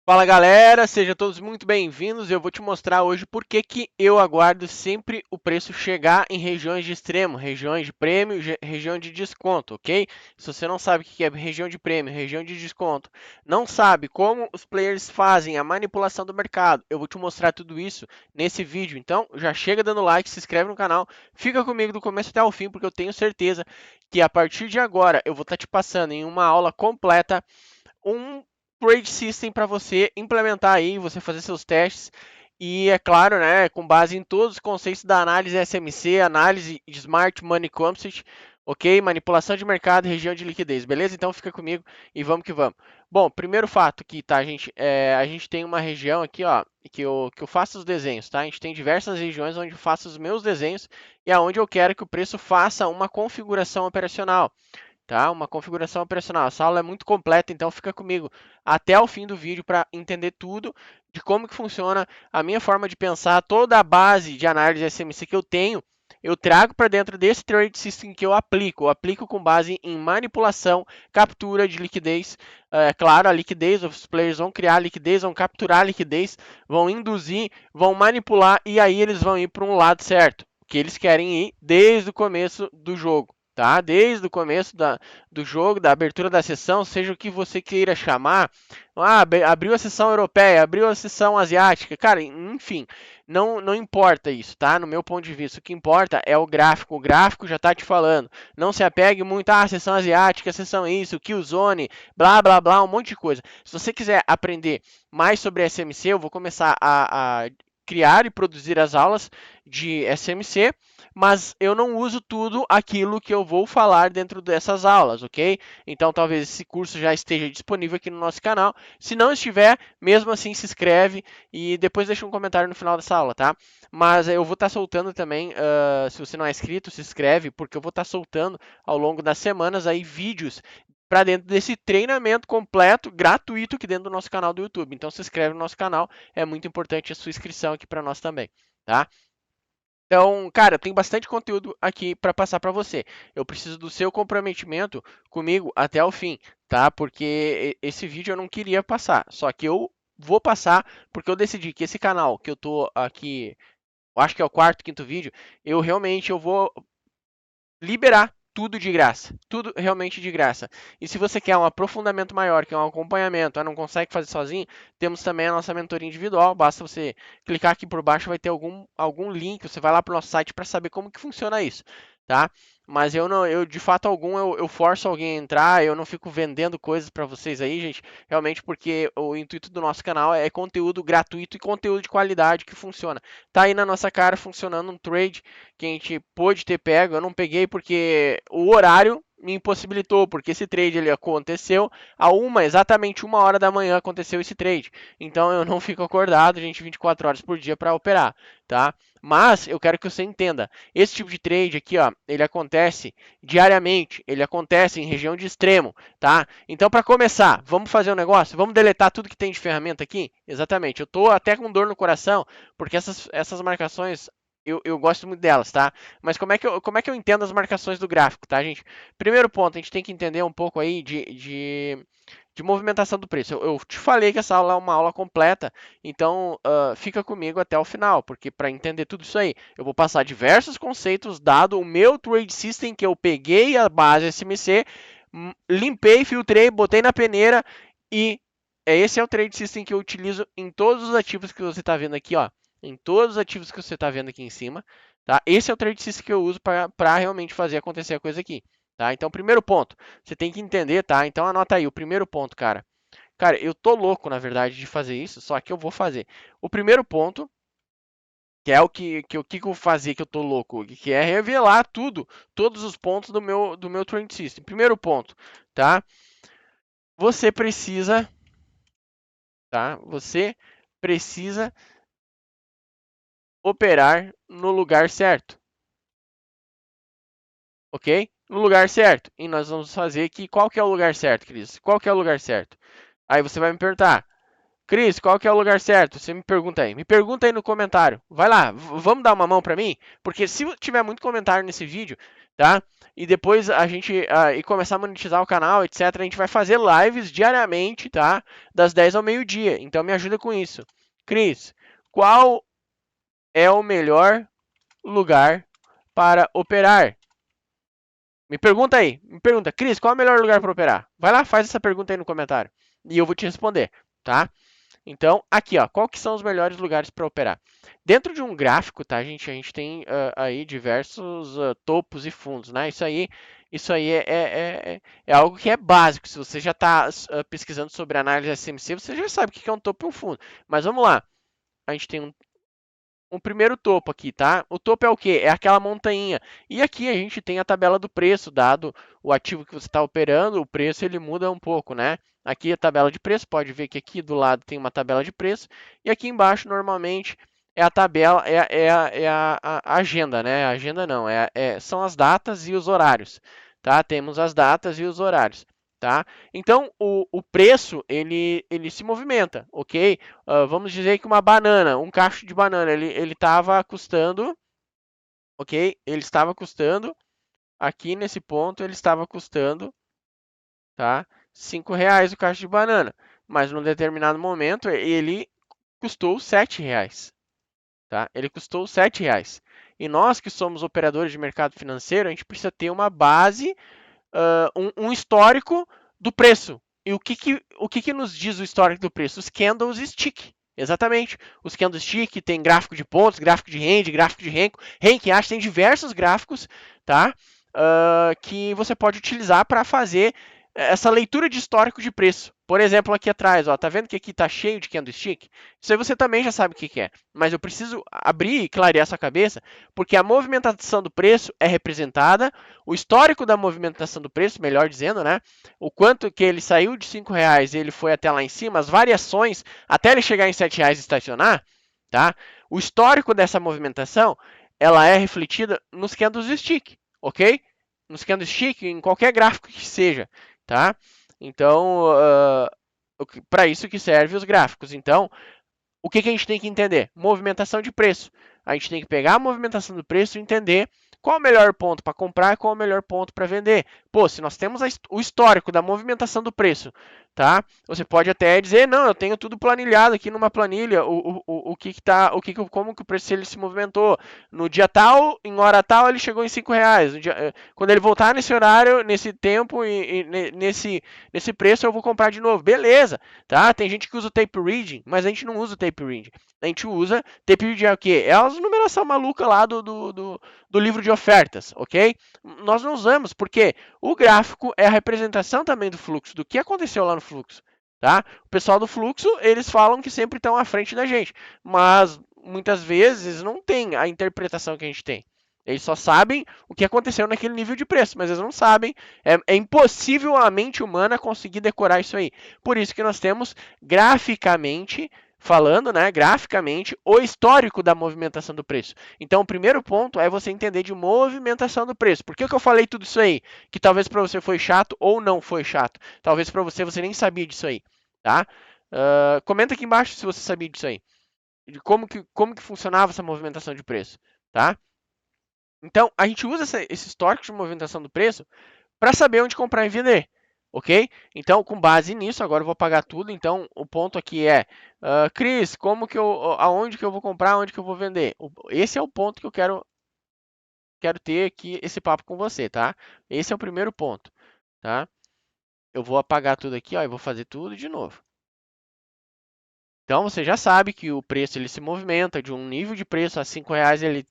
Fala galera, sejam todos muito bem-vindos. Eu vou te mostrar hoje por que eu aguardo sempre o preço chegar em regiões de extremo, regiões de prêmio, região de desconto, ok? Se você não sabe o que é região de prêmio, região de desconto, não sabe como os players fazem a manipulação do mercado, eu vou te mostrar tudo isso nesse vídeo. Então já chega dando like, se inscreve no canal, fica comigo do começo até o fim, porque eu tenho certeza que a partir de agora eu vou estar te passando em uma aula completa um trade system para você implementar aí, você fazer seus testes e é claro, né, com base em todos os conceitos da análise SMC, análise de Smart Money Composite, ok? Manipulação de mercado e região de liquidez, beleza? Então fica comigo e vamos que vamos. Bom, primeiro fato aqui, tá, gente? A gente tem uma região aqui, ó, que eu faço os desenhos, tá? A gente tem diversas regiões onde eu faço os meus desenhos e aonde eu quero que o preço faça uma configuração operacional, tá? Uma configuração operacional. Essa aula é muito completa, então fica comigo até o fim do vídeo para entender tudo de como que funciona a minha forma de pensar, toda a base de análise SMC que eu tenho, eu trago para dentro desse trade system que eu aplico. Eu aplico com base em manipulação, captura de liquidez. É claro, a liquidez, os players vão criar liquidez, vão capturar liquidez, vão induzir, vão manipular e aí eles vão ir para um lado certo, que eles querem ir desde o começo do jogo. Tá? Desde o começo do jogo, da abertura da sessão, seja o que você queira chamar. Ah, abriu a sessão europeia, abriu a sessão asiática, cara, enfim, não importa isso, tá? No meu ponto de vista, o que importa é o gráfico já está te falando. Não se apegue muito à sessão asiática, sessão isso, Killzone, blá blá blá, um monte de coisa. Se você quiser aprender mais sobre SMC, eu vou começar a criar e produzir as aulas de SMC, mas eu não uso tudo aquilo que eu vou falar dentro dessas aulas, ok? Então talvez esse curso já esteja disponível aqui no nosso canal. Se não estiver, mesmo assim se inscreve e depois deixa um comentário no final dessa aula, tá? Mas eu vou estar soltando também, se você não é inscrito, se inscreve, porque eu vou estar soltando ao longo das semanas aí vídeos para dentro desse treinamento completo, gratuito aqui dentro do nosso canal do YouTube. Então se inscreve no nosso canal, é muito importante a sua inscrição aqui para nós também, tá? Então, cara, tem bastante conteúdo aqui para passar para você. Eu preciso do seu comprometimento comigo até o fim, tá? Porque esse vídeo eu não queria passar, só que eu vou passar porque eu decidi que esse canal que eu tô aqui, eu acho que é o quarto, quinto vídeo, eu realmente eu vou liberar tudo de graça, tudo realmente de graça. E se você quer um aprofundamento maior, quer um acompanhamento, não consegue fazer sozinho, temos também a nossa mentoria individual. Basta você clicar aqui por baixo, vai ter algum link, você vai lá para o nosso site para saber como que funciona isso, tá? Mas eu não, eu de fato algum eu forço alguém a entrar, eu não fico vendendo coisas para vocês aí, gente, realmente porque o intuito do nosso canal é conteúdo gratuito e conteúdo de qualidade que funciona. Tá aí na nossa cara funcionando um trade que a gente pôde ter pego. Eu não peguei porque o horário me impossibilitou, porque esse trade ele aconteceu exatamente 1 hora da manhã aconteceu esse trade. Então eu não fico acordado, gente, 24 horas por dia para operar, tá? Mas eu quero que você entenda, esse tipo de trade aqui, ó, ele acontece diariamente, ele acontece em região de extremo, tá? Então para começar, vamos fazer um negócio, vamos deletar tudo que tem de ferramenta aqui? Exatamente. Eu tô até com dor no coração, porque essas marcações eu gosto muito delas, tá? Mas como é que eu entendo as marcações do gráfico, tá, gente? Primeiro ponto, a gente tem que entender um pouco aí de movimentação do preço. Eu te falei que essa aula é uma aula completa, então fica comigo até o final, porque para entender tudo isso aí, eu vou passar diversos conceitos, dado o meu trade system que eu peguei a base SMC, limpei, filtrei, botei na peneira e esse é o trade system que eu utilizo em todos os ativos que você está vendo aqui, ó, em todos os ativos que você está vendo aqui em cima, tá? Esse é o trade system que eu uso para realmente fazer acontecer a coisa aqui, tá? Então, primeiro ponto, você tem que entender, tá? Então, anota aí o primeiro ponto, cara. Cara, eu tô louco, na verdade, de fazer isso, só que eu vou fazer. O primeiro ponto, que é o que eu vou fazer que eu tô louco, que é revelar tudo, todos os pontos do meu trade system. Primeiro ponto, tá? Você precisa, tá? Você precisa operar no lugar certo, ok? No lugar certo. E nós vamos fazer aqui, qual que é o lugar certo, Cris? Qual que é o lugar certo? Aí você vai me perguntar, Cris, qual que é o lugar certo? Você me pergunta aí. Me pergunta aí no comentário. Vai lá, vamos dar uma mão para mim? Porque se tiver muito comentário nesse vídeo, tá? E depois a gente e começar a monetizar o canal, etc, a gente vai fazer lives diariamente, tá? Das 10 ao meio-dia. Então me ajuda com isso. Cris, qual é o melhor lugar para operar? Me pergunta aí. Me pergunta, Cris, qual é o melhor lugar para operar? Vai lá, faz essa pergunta aí no comentário. E eu vou te responder, tá? Então, aqui, ó, qual que são os melhores lugares para operar? Dentro de um gráfico, tá, gente, a gente tem aí diversos topos e fundos, né? Isso aí é algo que é básico. Se você já está pesquisando sobre análise SMC, você já sabe o que é um topo e um fundo. Mas vamos lá. A gente tem um primeiro topo aqui, tá? O topo é o quê? É aquela montanha. E aqui a gente tem a tabela do preço, dado o ativo que você está operando, o preço ele muda um pouco, né? Aqui a tabela de preço, pode ver que aqui do lado tem uma tabela de preço, e aqui embaixo normalmente é a tabela, a agenda, né? A agenda não, são as datas e os horários, tá? Temos as datas e os horários. Tá? Então, o preço ele se movimenta, ok? Vamos dizer que uma banana, um cacho de banana, ele estava custando, ok? Ele estava custando, aqui nesse ponto, ele estava custando, tá? R$ 5 o cacho de banana. Mas num determinado momento, ele custou R$ 7, tá? Ele custou R$ 7. E nós que somos operadores de mercado financeiro, a gente precisa ter uma base um histórico do preço. E o que nos diz o histórico do preço? Os candlestick. Exatamente. Os candlestick tem gráfico de pontos, gráfico de rende, gráfico de Henk Ash, tem diversos gráficos, tá? Que você pode utilizar para fazer essa leitura de histórico de preço. Por exemplo, aqui atrás, ó, tá vendo que aqui tá cheio de candlestick? Isso aí você também já sabe o que é. Mas eu preciso abrir e clarear essa cabeça, porque a movimentação do preço é representada, o histórico da movimentação do preço, melhor dizendo, né? O quanto que ele saiu de R$ 5 e ele foi até lá em cima, as variações até ele chegar em R$ 7 e estacionar, tá? O histórico dessa movimentação, ela é refletida nos candlestick, ok? Nos candlestick, em qualquer gráfico que seja, tá? Então, para isso que servem os gráficos. Então, o que a gente tem que entender? Movimentação de preço. A gente tem que pegar a movimentação do preço e entender qual o melhor ponto para comprar e qual o melhor ponto para vender. Pô, se nós temos o histórico da movimentação do preço, tá? Você pode até dizer, não, eu tenho tudo planilhado aqui numa planilha, como que o preço ele se movimentou. No dia tal, em hora tal, ele chegou em R$ 5. Quando ele voltar nesse horário, nesse tempo e nesse preço, eu vou comprar de novo. Beleza, tá? Tem gente que usa o tape reading, mas a gente não usa o tape reading. A gente usa tape reading é o quê? É a numeração maluca lá do livro de ofertas, ok? Nós não usamos, porque o gráfico é a representação também do fluxo, do que aconteceu lá no fluxo, tá? O pessoal do fluxo, eles falam que sempre estão à frente da gente, mas muitas vezes não tem a interpretação que a gente tem. Eles só sabem o que aconteceu naquele nível de preço, mas eles não sabem. É impossível a mente humana conseguir decorar isso aí. Por isso que nós temos graficamente falando, né, graficamente, o histórico da movimentação do preço. Então, o primeiro ponto é você entender de movimentação do preço. Por que eu falei tudo isso aí? Que talvez para você foi chato ou não foi chato. Talvez para você nem sabia disso aí, tá? Comenta aqui embaixo se você sabia disso aí. De como que funcionava essa movimentação de preço, tá? Então, a gente usa esse histórico de movimentação do preço para saber onde comprar e vender, ok? Então, com base nisso, agora eu vou apagar tudo. Então, o ponto aqui é, Cris, aonde que eu vou comprar, aonde que eu vou vender? Esse é o ponto que eu quero ter aqui esse papo com você, tá? Esse é o primeiro ponto, tá? Eu vou apagar tudo aqui, ó, e vou fazer tudo de novo. Então você já sabe que o preço ele se movimenta de um nível de preço a R$ 5,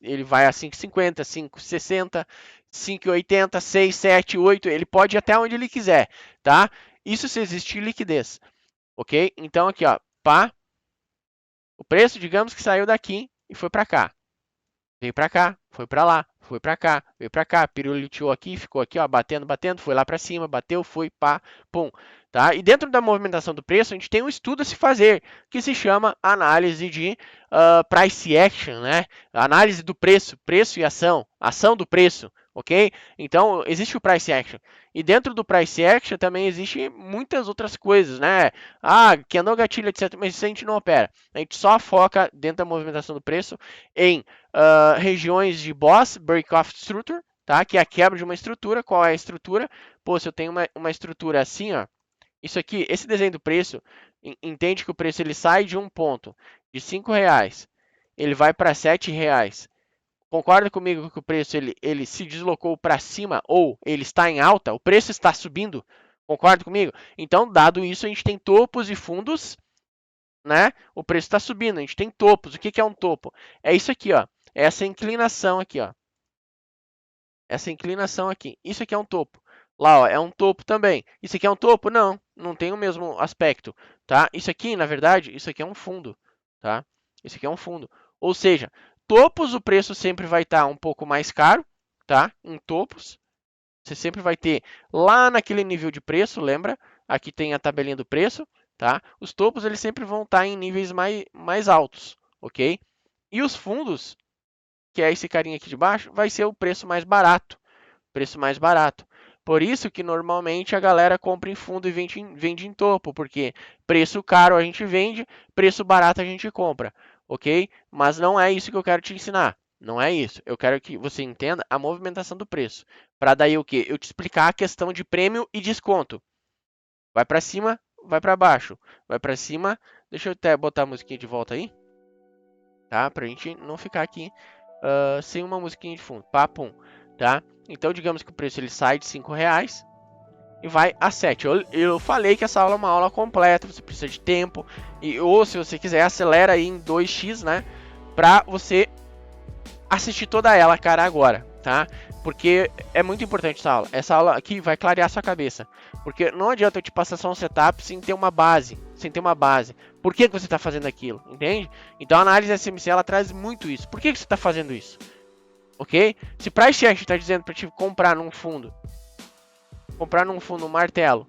ele vai a 5,50, 5,60, 5,80, 6, 7, 8, ele pode ir até onde ele quiser, tá? Isso se existir liquidez, ok? Então aqui, ó, pá, o preço, digamos que saiu daqui e foi para cá. Veio para cá, foi para lá, foi para cá, veio para cá, pirulitou aqui, ficou aqui, ó, batendo, foi lá para cima, bateu, foi, pá, pum, tá? E dentro da movimentação do preço, a gente tem um estudo a se fazer, que se chama análise de price action, né? Análise do preço, preço e ação do preço, ok? Então, existe o Price Action. E dentro do Price Action também existe muitas outras coisas, né? Ah, candle gatilho, etc. Mas isso a gente não opera. A gente só foca dentro da movimentação do preço em regiões de Boss, Break-Off Structure, tá? Que é a quebra de uma estrutura. Qual é a estrutura? Pô, se eu tenho uma estrutura assim, ó, isso aqui, esse desenho do preço, entende que o preço ele sai de um ponto de R$ 5, ele vai para R$ 7. Concorda comigo que o preço ele se deslocou para cima ou ele está em alta? O preço está subindo? Concorda comigo? Então, dado isso, a gente tem topos e fundos, né? O preço está subindo, a gente tem topos. O que que é um topo? É isso aqui, ó. É essa inclinação aqui, ó. Essa inclinação aqui. Isso aqui é um topo. Lá, ó, é um topo também. Isso aqui é um topo? Não, não tem o mesmo aspecto, tá? Isso aqui, na verdade, isso aqui é um fundo, tá? Isso aqui é um fundo. Ou seja, topos o preço sempre vai estar um pouco mais caro, tá? Em topos, você sempre vai ter lá naquele nível de preço, lembra? Aqui tem a tabelinha do preço, tá? Os topos eles sempre vão estar em níveis mais altos, ok? E os fundos, que é esse carinha aqui de baixo, vai ser o preço mais barato. Preço mais barato. Por isso que normalmente a galera compra em fundo e vende em topo, porque preço caro a gente vende, preço barato a gente compra, ok? Mas não é isso que eu quero te ensinar. Não é isso. Eu quero que você entenda a movimentação do preço. Para daí o quê? Eu te explicar a questão de prêmio e desconto. Vai para cima, vai para baixo. Vai para cima. Deixa eu até botar a musiquinha de volta aí, tá? Pra gente não ficar aqui sem uma musiquinha de fundo. Papum, tá? Então, digamos que o preço ele sai de R$ 5 e vai a 7. Eu falei que essa aula é uma aula completa, você precisa de tempo. Ou se você quiser, acelera aí em 2x, né? Pra você assistir toda ela, cara, agora, tá? Porque é muito importante essa aula. Essa aula aqui vai clarear sua cabeça. Porque não adianta eu te passar só um setup sem ter uma base. Sem ter uma base. Por que você está fazendo aquilo? Entende? Então a análise SMC ela traz muito isso. Por que você está fazendo isso? Ok? Se Price Action está dizendo para te comprar num fundo um martelo,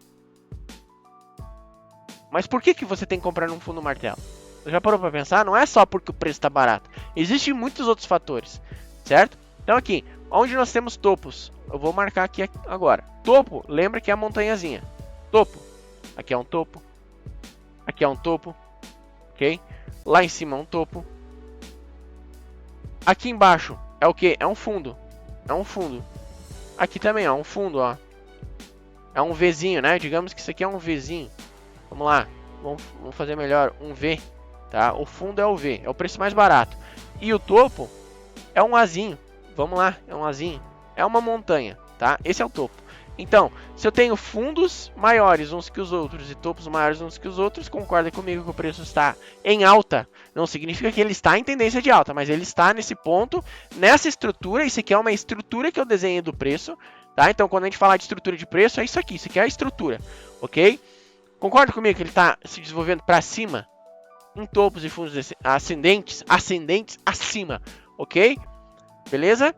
mas por que você tem que comprar num fundo um martelo? Você já parou para pensar? Não é só porque o preço está barato. Existem muitos outros fatores, certo? Então aqui, onde nós temos topos, eu vou marcar aqui agora. Topo, lembra que é a montanhazinha. Topo, aqui é um topo, aqui é um topo, ok? Lá em cima é um topo. Aqui embaixo é o que? É um fundo. É um fundo. Aqui também é um fundo, ó. É um Vzinho, né? Digamos que isso aqui é um Vzinho. Vamos lá. Vamos fazer melhor. Um V, tá? O fundo é o V. É o preço mais barato. E o topo é um Azinho. Vamos lá. É um Azinho. É uma montanha, tá? Esse é o topo. Então, se eu tenho fundos maiores uns que os outros e topos maiores uns que os outros, concorda comigo que o preço está em alta. Não significa que ele está em tendência de alta, mas ele está nesse ponto, nessa estrutura. Isso aqui é uma estrutura que eu desenhei do preço, tá? Então, quando a gente falar de estrutura de preço, é isso aqui. Isso aqui é a estrutura, ok? Concorda comigo que ele está se desenvolvendo para cima, em topos e fundos ascendentes acima, ok? Beleza?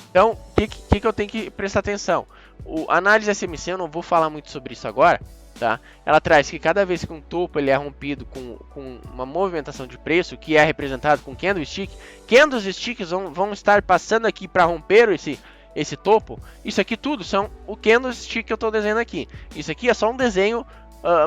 Então, o que eu tenho que prestar atenção? A análise SMC, eu não vou falar muito sobre isso agora, tá? Ela traz que cada vez que um topo ele é rompido com uma movimentação de preço, que é representado com candlestick, candlesticks vão estar passando aqui para romper esse topo. Isso aqui tudo são o candlestick que eu estou desenhando aqui. Isso aqui é só um desenho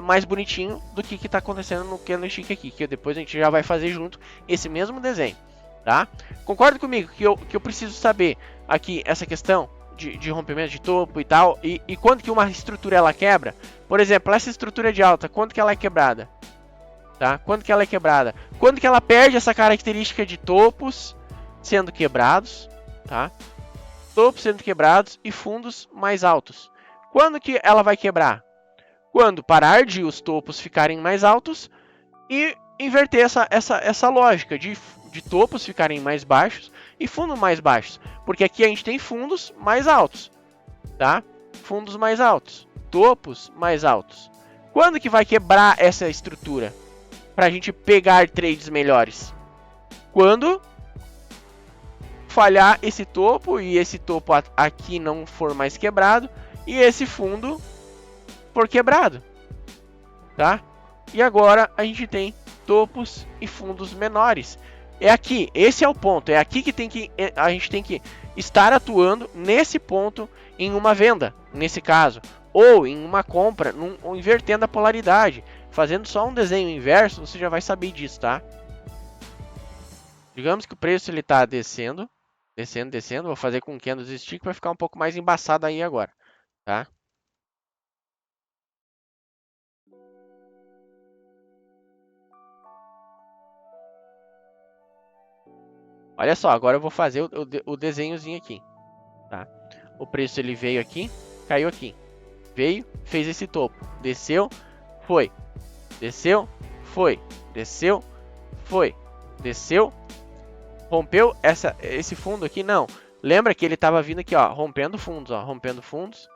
mais bonitinho do que está acontecendo no candlestick aqui, que depois a gente já vai fazer junto esse mesmo desenho, tá? Concorda comigo que eu preciso saber aqui essa questão de rompimento de topo e tal, e quando que uma estrutura ela quebra? Por exemplo, essa estrutura de alta, quando que ela é quebrada? Tá? Quando que ela é quebrada? Quando que ela perde essa característica de topos sendo quebrados, tá? Topos sendo quebrados e fundos mais altos. Quando que ela vai quebrar? Quando parar de os topos ficarem mais altos e inverter essa lógica de topos ficarem mais baixos e fundos mais baixos. Porque aqui a gente tem fundos mais altos, tá? Fundos mais altos, topos mais altos. Quando que vai quebrar essa estrutura? Para a gente pegar trades melhores? Quando falhar esse topo e esse topo aqui não for mais quebrado e esse fundo for quebrado, tá? E agora a gente tem topos e fundos menores. É aqui, esse é o ponto, é aqui que a gente tem que estar atuando nesse ponto em uma venda, nesse caso, ou em uma compra, ou invertendo a polaridade. Fazendo só um desenho inverso, você já vai saber disso, tá? Digamos que o preço ele está descendo, descendo, descendo. Vou fazer com candlestick para ficar um pouco mais embaçado aí agora, tá? Olha só, agora eu vou fazer o desenhozinho aqui, tá? O preço ele veio aqui, caiu aqui. Veio, fez esse topo, desceu, foi, desceu, foi, desceu, foi, desceu, rompeu esse fundo aqui, não. Lembra que ele estava vindo aqui, ó, rompendo fundos, ó, rompendo fundos,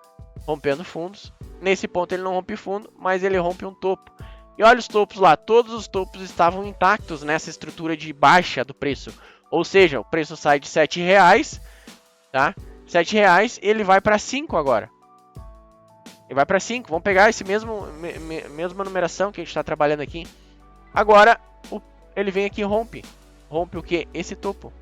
rompendo fundos. Nesse ponto ele não rompe fundo, mas ele rompe um topo. E olha os topos lá, todos os topos estavam intactos nessa estrutura de baixa do preço. Ou seja, o preço sai de R$7, tá? R$7 e ele vai para 5 agora. Ele vai para 5. Vamos pegar esse mesma numeração que a gente está trabalhando aqui. Agora, ele vem aqui e rompe. Rompe o que? Esse topo.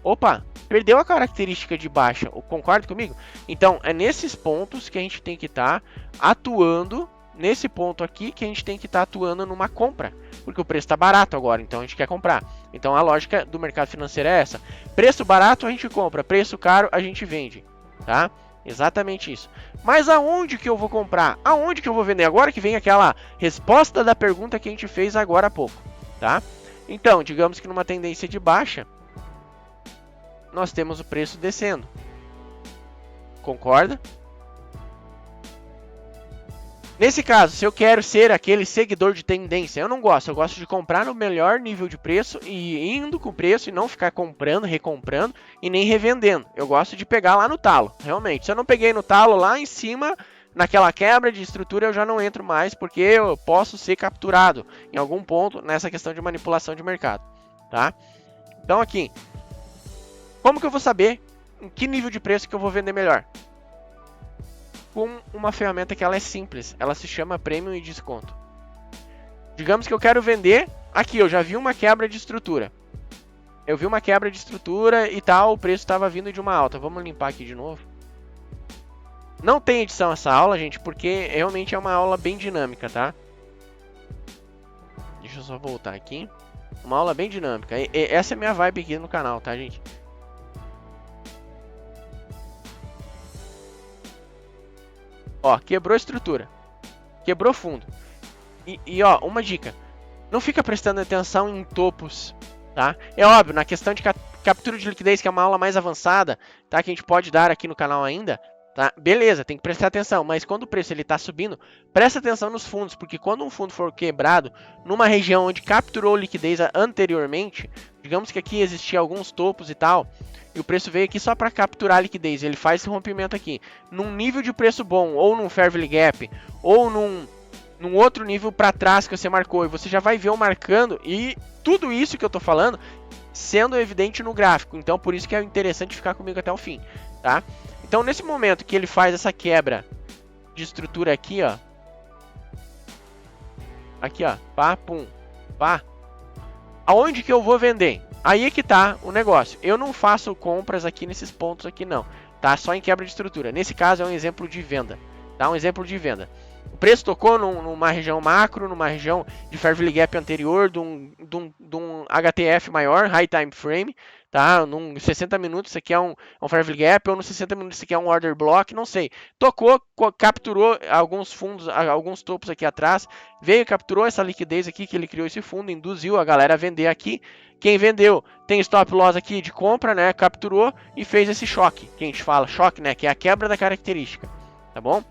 Opa, perdeu a característica de baixa. Concorda comigo? Então, é nesses pontos que a gente tem que estar atuando. Nesse ponto aqui que a gente tem que estar atuando numa compra. Porque o preço está barato agora, então a gente quer comprar. Então, a lógica do mercado financeiro é essa. Preço barato a gente compra, preço caro a gente vende. Tá? Exatamente isso. Mas aonde que eu vou comprar? Aonde que eu vou vender? Agora que vem aquela resposta da pergunta que a gente fez agora há pouco, tá? Então, digamos que numa tendência de baixa, nós temos o preço descendo. Concorda? Nesse caso, se eu quero ser aquele seguidor de tendência, eu não gosto. Eu gosto de comprar no melhor nível de preço e indo com o preço e não ficar comprando, recomprando e nem revendendo. Eu gosto de pegar lá no talo, realmente. Se eu não peguei no talo lá em cima, naquela quebra de estrutura, eu já não entro mais porque eu posso ser capturado em algum ponto nessa questão de manipulação de mercado, tá? Então aqui, como que eu vou saber em que nível de preço que eu vou vender melhor? Com uma ferramenta que ela é simples, ela se chama Premium e Desconto. Digamos que eu quero vender, aqui eu já vi uma quebra de estrutura. Eu vi uma quebra de estrutura e tal, o preço estava vindo de uma alta. Vamos limpar aqui de novo. Não tem edição essa aula, gente, porque realmente é uma aula bem dinâmica, tá? Deixa eu só voltar aqui. Uma aula bem dinâmica. Essa é a minha vibe aqui no canal, tá, gente? Ó, quebrou a estrutura. Quebrou fundo. E ó, uma dica. Não fica prestando atenção em topos, tá? É óbvio, na questão de captura de liquidez, que é uma aula mais avançada, tá? Que a gente pode dar aqui no canal ainda, tá? Beleza, tem que prestar atenção. Mas quando o preço ele tá subindo, presta atenção nos fundos. Porque quando um fundo for quebrado numa região onde capturou liquidez anteriormente, digamos que aqui existia alguns topos e tal, e o preço veio aqui só para capturar a liquidez, ele faz esse rompimento aqui, num nível de preço bom, ou num Fair Value Gap, ou num outro nível para trás que você marcou, e você já vai ver o marcando, e tudo isso que eu tô falando, sendo evidente no gráfico, então por isso que é interessante ficar comigo até o fim, tá? Então nesse momento que ele faz essa quebra de estrutura aqui, ó, pá, pum, pá, aonde que eu vou vender? Aí é que tá o negócio. Eu não faço compras aqui nesses pontos aqui não, tá? Só em quebra de estrutura. Nesse caso é um exemplo de venda, tá? Um exemplo de venda. O preço tocou numa região macro, numa região de Fair Value Gap anterior, de um HTF maior, High Time Frame, tá? Num 60 minutos isso aqui é um Fair Value Gap, ou no 60 minutos isso aqui é um Order Block, não sei. Tocou, capturou alguns fundos, alguns topos aqui atrás, veio, capturou essa liquidez aqui que ele criou esse fundo, induziu a galera a vender aqui. Quem vendeu tem stop loss aqui de compra, né? Capturou e fez esse choque, que a gente fala choque, né? Que é a quebra da característica, tá bom?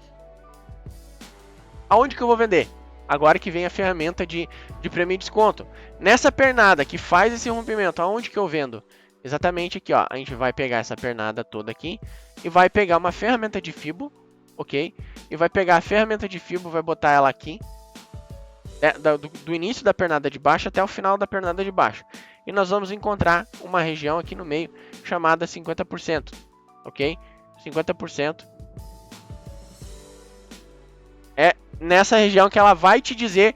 Aonde que eu vou vender? Agora que vem a ferramenta de prêmio e desconto. Nessa pernada que faz esse rompimento, aonde que eu vendo? Exatamente aqui, ó. A gente vai pegar essa pernada toda aqui e vai pegar uma ferramenta de Fibo, ok? E vai pegar a ferramenta de Fibo, vai botar ela aqui, do início da pernada de baixo até o final da pernada de baixo. E nós vamos encontrar uma região aqui no meio chamada 50%, ok? 50%. É nessa região que ela vai te dizer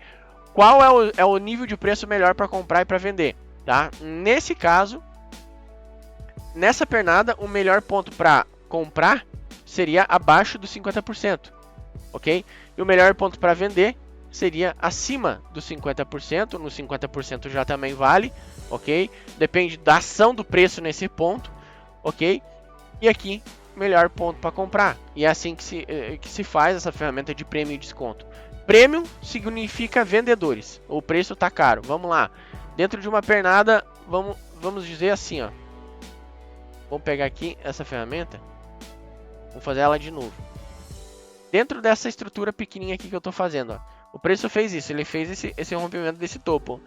qual é o nível de preço melhor para comprar e para vender, tá? Nesse caso, nessa pernada, o melhor ponto para comprar seria abaixo dos 50%, ok? E o melhor ponto para vender seria acima dos 50%, no 50% já também vale, ok? Depende da ação do preço nesse ponto, ok? E aqui, melhor ponto para comprar. E é assim que se faz essa ferramenta de prêmio e desconto. Prêmio significa vendedores. O preço está caro. Vamos lá. Dentro de uma pernada, vamos dizer assim, ó. Vamos pegar aqui essa ferramenta. Vamos fazer ela de novo. Dentro dessa estrutura pequenininha aqui que eu estou fazendo, ó. O preço fez isso. Ele fez esse rompimento desse topo.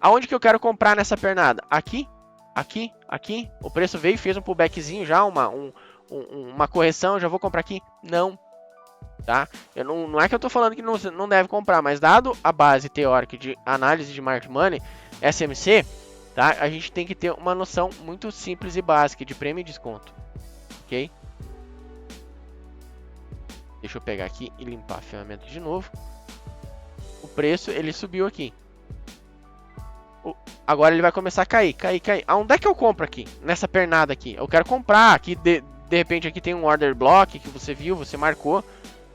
Aonde que eu quero comprar nessa pernada? Aqui. Aqui, aqui, o preço veio e fez um pullbackzinho já, uma correção, já vou comprar aqui? Não, tá? Não é que eu tô falando que não deve comprar, mas dado a base teórica de análise de market money, SMC, tá? A gente tem que ter uma noção muito simples e básica de prêmio e desconto, ok? Deixa eu pegar aqui e limpar a ferramenta de novo. O preço, ele subiu aqui. Agora ele vai começar a cair. Aonde é que eu compro aqui? Nessa pernada aqui. Eu quero comprar. Aqui, de repente, aqui tem um order block que você viu, você marcou,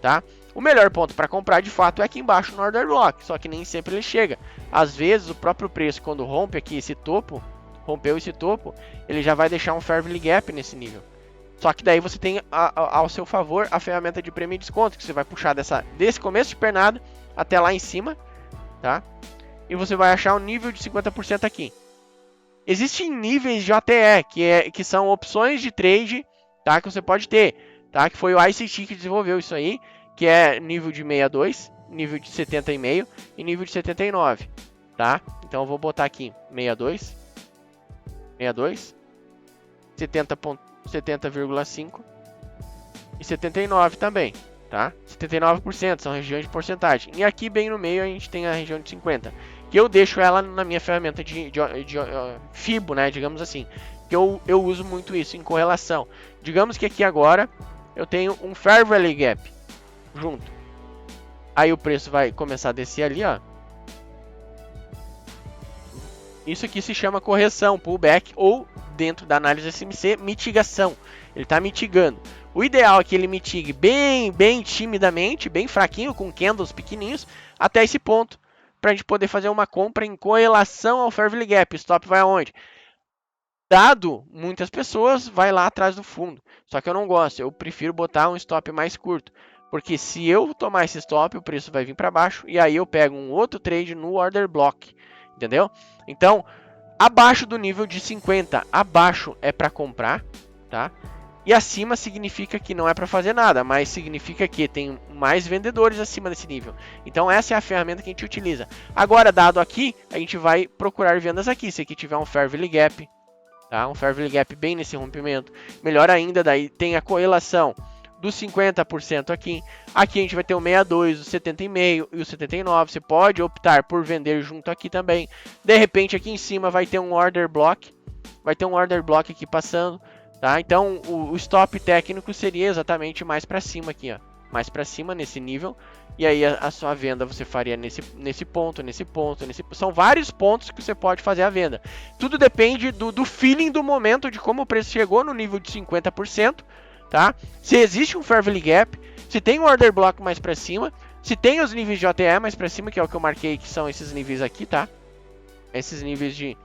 tá? O melhor ponto para comprar, de fato, é aqui embaixo no order block. Só que nem sempre ele chega. Às vezes, o próprio preço, quando rompe aqui esse topo, rompeu esse topo, ele já vai deixar um fair value gap nesse nível. Só que daí você tem ao seu favor a ferramenta de prêmio e desconto, que você vai puxar desse começo de pernada até lá em cima, tá? E você vai achar um nível de 50% aqui. Existem níveis de OTE, que são opções de trade, tá, que você pode ter, tá, que foi o ICT que desenvolveu isso aí, que é nível de 62, nível de 70,5 e nível de 79, tá? Então eu vou botar aqui 62, 70,5 e 79 também, tá? 79% são regiões de porcentagem. E aqui bem no meio a gente tem a região de 50%. Que eu deixo ela na minha ferramenta de FIBO, né, digamos assim, que eu uso muito isso em correlação. Digamos que aqui agora eu tenho um Fair Value Gap junto. Aí o preço vai começar a descer ali, ó. Isso aqui se chama correção, pullback, ou dentro da análise SMC, mitigação. Ele está mitigando. O ideal é que ele mitigue bem timidamente, bem fraquinho, com candles pequenininhos, até esse ponto, para a gente poder fazer uma compra em correlação ao Fair Value Gap. O stop vai aonde? Dado muitas pessoas, vai lá atrás do fundo. Só que eu não gosto, eu prefiro botar um stop mais curto. Porque se eu tomar esse stop, o preço vai vir para baixo e aí eu pego um outro trade no order block. Entendeu? Então, abaixo do nível de 50, abaixo é para comprar, tá? E acima significa que não é para fazer nada, mas significa que tem mais vendedores acima desse nível. Então essa é a ferramenta que a gente utiliza. Agora, dado aqui, a gente vai procurar vendas aqui. Se aqui tiver um Fair Value Gap, tá? Um Fair Value Gap bem nesse rompimento. Melhor ainda, daí tem a correlação dos 50% aqui. Aqui a gente vai ter o 62, o 70,5 e o 79. Você pode optar por vender junto aqui também. De repente aqui em cima vai ter um order block. Vai ter um order block aqui passando. Tá? Então o stop técnico seria exatamente mais para cima aqui, ó. Mais para cima nesse nível. E aí a sua venda você faria nesse ponto. São vários pontos que você pode fazer a venda. Tudo depende do feeling do momento, de como o preço chegou no nível de 50%. Tá? Se existe um Fair Value Gap, se tem um order block mais para cima, se tem os níveis de OTE mais para cima, que é o que eu marquei, que são esses níveis aqui, tá? Esses níveis de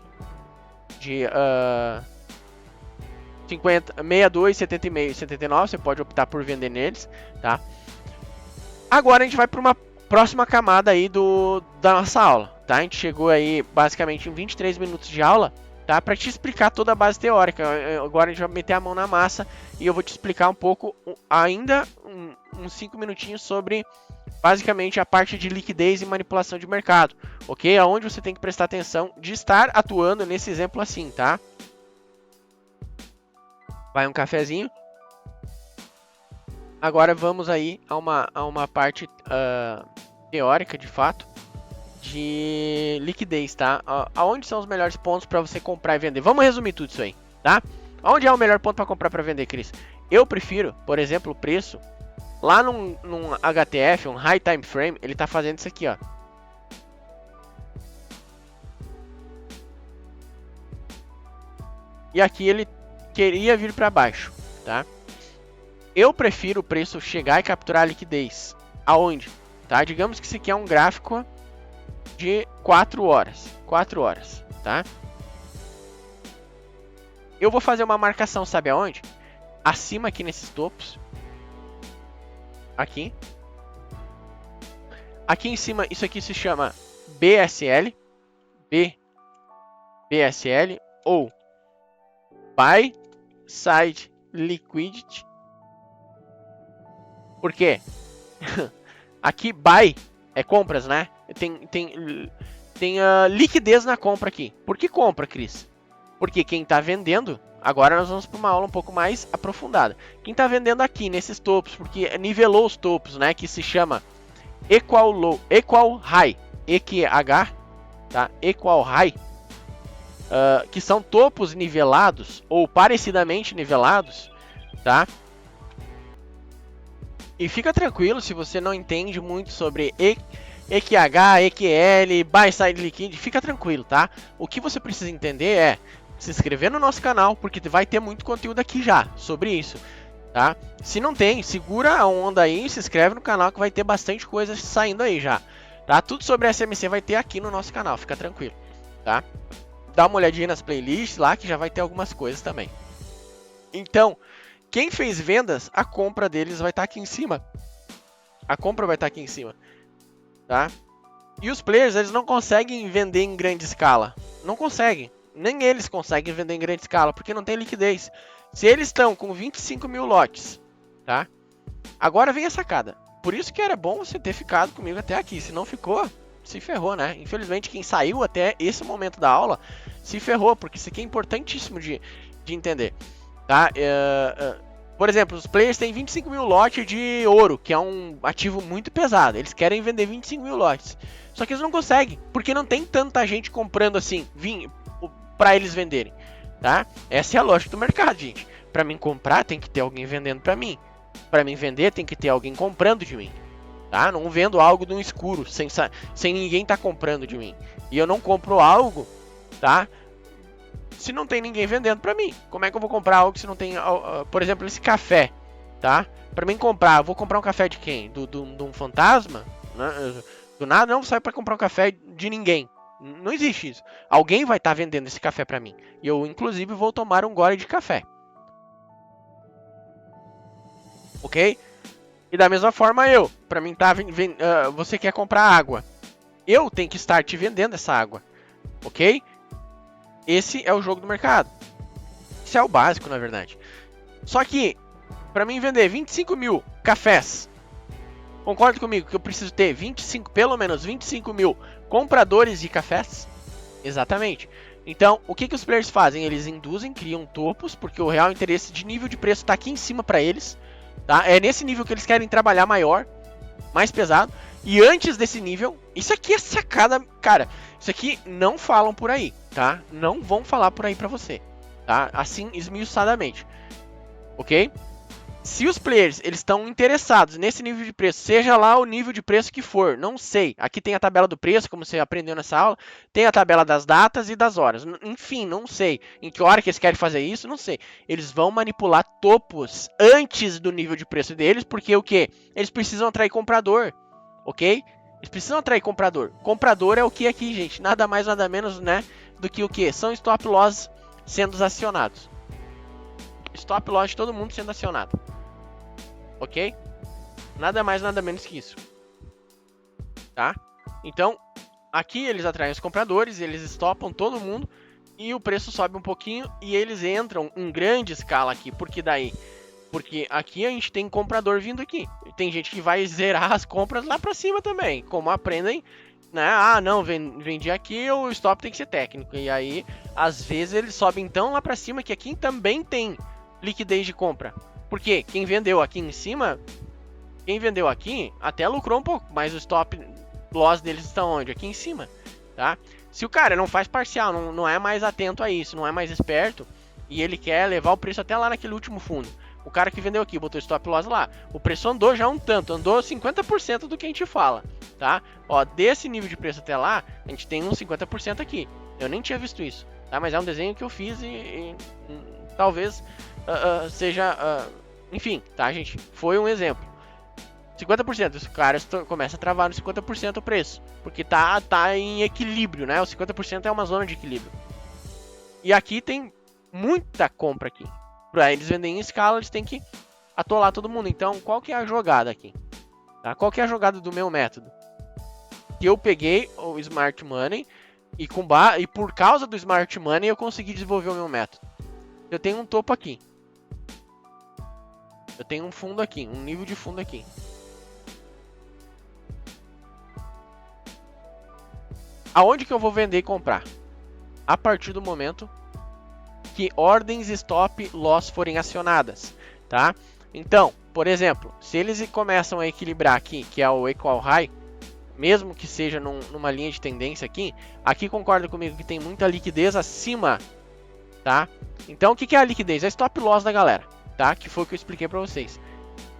50, 62, 70,5 e 79, você pode optar por vender neles, tá? Agora a gente vai para uma próxima camada aí da nossa aula, tá? A gente chegou aí basicamente em 23 minutos de aula, tá? Para te explicar toda a base teórica. Agora a gente vai meter a mão na massa e eu vou te explicar um pouco, ainda uns 5 minutinhos sobre basicamente a parte de liquidez e manipulação de mercado, ok? Aonde você tem que prestar atenção de estar atuando nesse exemplo assim, tá? Vai um cafezinho. Agora vamos aí a uma parte teórica, de fato, de liquidez, tá? Aonde são os melhores pontos para você comprar e vender? Vamos resumir tudo isso aí, tá? Onde é o melhor ponto para comprar para vender, Cris? Eu prefiro, por exemplo, o preço lá num HTF, um High Time Frame, ele tá fazendo isso aqui, ó. e aqui ele queria vir para baixo, tá? Eu prefiro o preço chegar e capturar a liquidez. Aonde? Tá? Digamos que isso aqui é um gráfico de 4 horas. 4 horas, tá? Eu vou fazer uma marcação, sabe aonde? Acima aqui nesses topos. Aqui. Aqui em cima, isso aqui se chama BSL. BSL ou Buy Side Liquidity. Por quê? Aqui, buy é compras, né? Tem liquidez na compra aqui. Por que compra, Cris? Porque quem está vendendo, agora nós vamos para uma aula um pouco mais aprofundada. Quem está vendendo aqui nesses topos, porque nivelou os topos, né? Que se chama Equal Low, Equal High, EQH, tá? Equal High, que são topos nivelados ou parecidamente nivelados, tá? E fica tranquilo se você não entende muito sobre EQH, EQL, Buy Side Liquidity, fica tranquilo, tá? O que você precisa entender é se inscrever no nosso canal, porque vai ter muito conteúdo aqui já sobre isso, tá? Se não tem, segura a onda aí, se inscreve no canal que vai ter bastante coisa saindo aí já, tá? Tudo sobre SMC vai ter aqui no nosso canal, fica tranquilo, tá? Dá uma olhadinha nas playlists lá que já vai ter algumas coisas também. Então, quem fez vendas, a compra deles vai estar aqui em cima. A compra vai estar aqui em cima, tá? E os players, eles não conseguem vender em grande escala. Não conseguem. Nem eles conseguem vender em grande escala, porque não tem liquidez. Se eles estão com 25 mil lotes, tá? Agora vem a sacada. Por isso que era bom você ter ficado comigo até aqui. Se não ficou, se ferrou, né? Infelizmente, quem saiu até esse momento da aula, se ferrou, porque isso aqui é importantíssimo de entender. Tá? Por exemplo, os players têm 25 mil lotes de ouro, que é um ativo muito pesado. Eles querem vender 25 mil lotes. Só que eles não conseguem, porque não tem tanta gente comprando assim, para eles venderem. Tá? Essa é a lógica do mercado, gente. Para mim comprar, tem que ter alguém vendendo para mim. Para mim vender, tem que ter alguém comprando de mim. Tá? Não vendo algo no escuro, sem ninguém tá comprando de mim. E eu não compro algo, tá? Se não tem ninguém vendendo para mim. Como é que eu vou comprar algo se não tem, por exemplo, esse café, tá? Para mim comprar, eu vou comprar um café de quem? De um fantasma? Né? Do nada não sai para comprar um café de ninguém. Não existe isso. Alguém vai estar vendendo esse café para mim. E eu, inclusive, vou tomar um gole de café. Ok? E da mesma forma para mim tá você quer comprar água. Eu tenho que estar te vendendo essa água. Ok? Esse é o jogo do mercado. Isso é o básico, na verdade. Só que, para mim vender 25 mil cafés, concorda comigo que eu preciso ter pelo menos 25 mil compradores de cafés? Exatamente. Então, o que os players fazem? Eles induzem, criam topos, porque o real interesse de nível de preço está aqui em cima para eles. Tá? É nesse nível que eles querem trabalhar maior, mais pesado. E antes desse nível, isso aqui é sacada, cara. Isso aqui não falam por aí, tá? Não vão falar por aí pra você, tá? Assim, esmiuçadamente, ok? Se os players, eles estão interessados nesse nível de preço, seja lá o nível de preço que for, não sei. Aqui tem a tabela do preço, como você aprendeu nessa aula. Tem a tabela das datas e das horas. Enfim, não sei. Em que hora que eles querem fazer isso, não sei. Eles vão manipular topos antes do nível de preço deles, porque o quê? Eles precisam atrair comprador, ok? Eles precisam atrair comprador. Comprador é o que aqui, gente? Nada mais, nada menos, né? Do que o quê? São stop loss sendo acionados. Stop loss de todo mundo sendo acionado. Ok? Nada mais, nada menos que isso. Tá? Então, aqui eles atraem os compradores, eles stopam todo mundo e o preço sobe um pouquinho e eles entram em grande escala aqui. Por que daí? Porque aqui a gente tem comprador vindo aqui. Tem gente que vai zerar as compras lá pra cima também. Como aprendem, né? Ah, não, vendi aqui, o stop tem que ser técnico. E aí, às vezes, eles sobem tão lá pra cima que aqui também tem liquidez de compra. Porque quem vendeu aqui em cima, quem vendeu aqui até lucrou um pouco, mas o stop loss deles estão onde? Aqui em cima, tá? Se o cara não faz parcial, não é mais atento a isso, não é mais esperto, e ele quer levar o preço até lá naquele último fundo, O cara que vendeu aqui botou stop loss lá. O preço andou já um tanto, andou 50% do que a gente fala, tá? Ó, desse nível de preço até lá, a gente tem uns 50% aqui. Eu nem tinha visto isso, tá? Mas é um desenho que eu fiz e talvez seja... enfim, tá, gente? Foi um exemplo. 50%, os caras começam a travar no 50% o preço, porque tá em equilíbrio, né? O 50% é uma zona de equilíbrio. E aqui tem muita compra aqui. Para eles venderem em escala, eles têm que atolar todo mundo. Então, qual que é a jogada aqui? Tá? Qual que é a jogada do meu método? Que eu peguei o Smart Money e por causa do Smart Money eu consegui desenvolver o meu método. Eu tenho um topo aqui. Eu tenho um fundo aqui, um nível de fundo aqui. Aonde que eu vou vender e comprar? A partir do momento que ordens stop loss forem acionadas, tá? Então, por exemplo, se eles começam a equilibrar aqui, que é o equal high, mesmo que seja numa linha de tendência aqui concorda comigo que tem muita liquidez acima, tá? Então, o que é a liquidez? É stop loss da galera, tá? Que foi o que eu expliquei para vocês,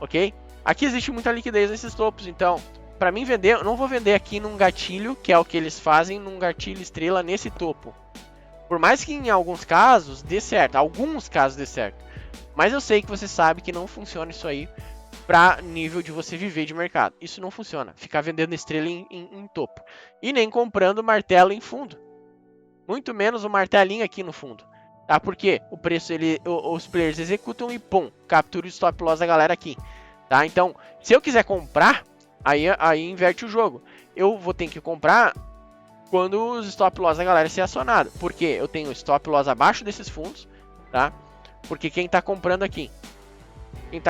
ok? Aqui existe muita liquidez nesses topos, então, para mim vender, eu não vou vender aqui num gatilho, que é o que eles fazem, num gatilho estrela nesse topo. Por mais que em alguns casos dê certo, mas eu sei que você sabe que não funciona isso aí para nível de você viver de mercado. Isso não funciona, ficar vendendo estrela em topo. E nem comprando martelo em fundo. Muito menos o martelinho aqui no fundo. Tá? Porque o preço, os players executam e pum, captura o stop loss da galera aqui. Tá? Então, se eu quiser comprar, aí inverte o jogo. Eu vou ter que comprar quando os stop loss da galera ser acionado. Porque eu tenho stop loss abaixo desses fundos, tá? Porque quem tá comprando aqui? Eu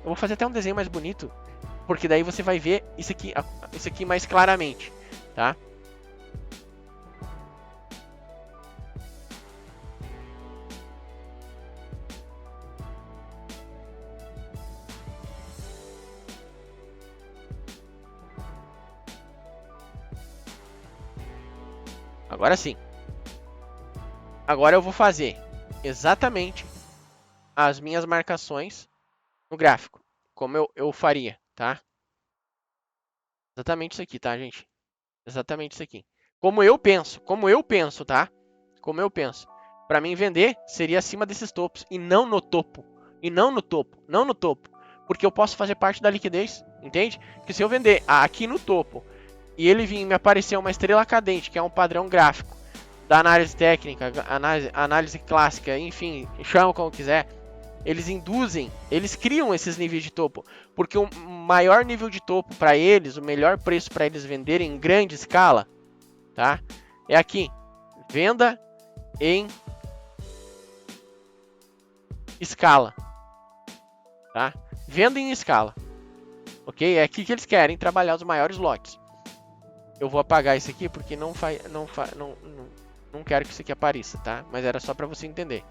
vou fazer até um desenho mais bonito, porque daí você vai ver isso aqui mais claramente, tá? Agora sim. Agora eu vou fazer exatamente as minhas marcações no gráfico, como eu faria, tá? Exatamente isso aqui, tá, gente? Exatamente isso aqui. Como eu penso, tá? Como eu penso. Para mim vender seria acima desses topos e não no topo. Não no topo. Porque eu posso fazer parte da liquidez, entende? Que se eu vender aqui no topo e ele vir me aparecer uma estrela cadente, que é um padrão gráfico da análise técnica, análise clássica, enfim, chama como quiser, eles criam esses níveis de topo, porque o maior nível de topo para eles, o melhor preço para eles venderem em grande escala, tá? É aqui, venda em escala, tá? Venda em escala, ok? É aqui que eles querem trabalhar os maiores lotes. Eu vou apagar isso aqui porque não quero que isso aqui apareça, tá? Mas era só para você entender,